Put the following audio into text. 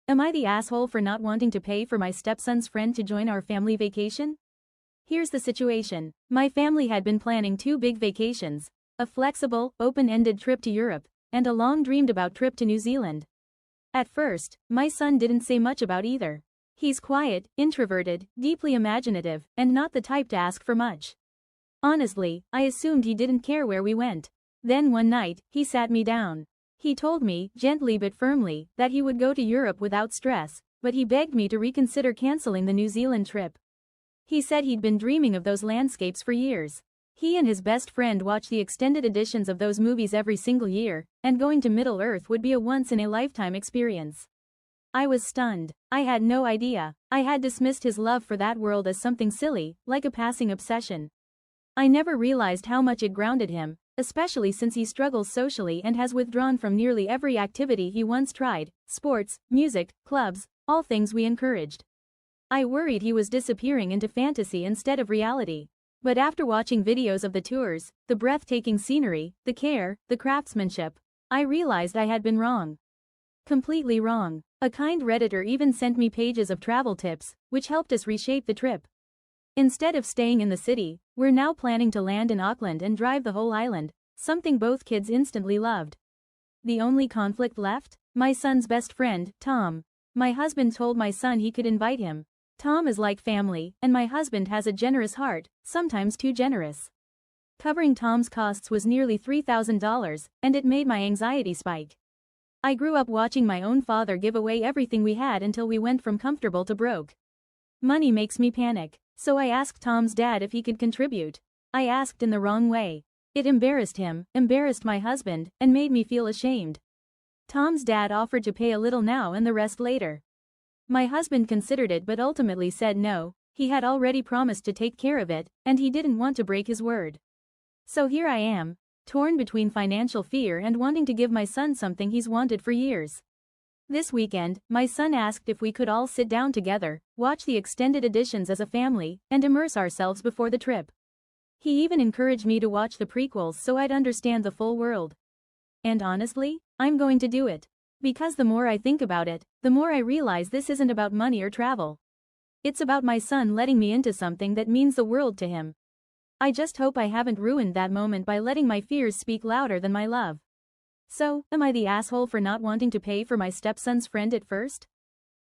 Am I the asshole for not wanting to pay for my stepson's friend to join our family vacation? Here's the situation. My family had been planning 2 big vacations, a flexible, open-ended trip to Europe, and a long-dreamed-about trip to New Zealand. At first, my son didn't say much about either. He's quiet, introverted, deeply imaginative, and not the type to ask for much. Honestly, I assumed he didn't care where we went. Then one night, he sat me down. He told me, gently but firmly, that he would go to Europe without stress, but he begged me to reconsider canceling the New Zealand trip. He said he'd been dreaming of those landscapes for years. He and his best friend watch the extended editions of those movies every single year, and going to Middle-earth would be a once-in-a-lifetime experience. I was stunned. I had no idea. I had dismissed his love for that world as something silly, like a passing obsession. I never realized how much it grounded him, especially since he struggles socially and has withdrawn from nearly every activity he once tried, sports, music, clubs, all things we encouraged. I worried he was disappearing into fantasy instead of reality. But after watching videos of the tours, the breathtaking scenery, the care, the craftsmanship, I realized I had been wrong. Completely wrong. A kind Redditor even sent me pages of travel tips, which helped us reshape the trip. Instead of staying in the city, we're now planning to land in Auckland and drive the whole island, something both kids instantly loved. The only conflict left? My son's best friend, Tom. My husband told my son he could invite him. Tom is like family, and my husband has a generous heart, sometimes too generous. Covering Tom's costs was nearly $3,000, and it made my anxiety spike. I grew up watching my own father give away everything we had until we went from comfortable to broke. Money makes me panic, so I asked Tom's dad if he could contribute. I asked in the wrong way. It embarrassed him, embarrassed my husband, and made me feel ashamed. Tom's dad offered to pay a little now and the rest later. My husband considered it but ultimately said no. He had already promised to take care of it, and he didn't want to break his word. So here I am, torn between financial fear and wanting to give my son something he's wanted for years. This weekend, my son asked if we could all sit down together, watch the extended editions as a family, and immerse ourselves before the trip. He even encouraged me to watch the prequels so I'd understand the full world. And honestly, I'm going to do it. Because the more I think about it, the more I realize this isn't about money or travel. It's about my son letting me into something that means the world to him. I just hope I haven't ruined that moment by letting my fears speak louder than my love. So, am I the asshole for not wanting to pay for my stepson's friend at first?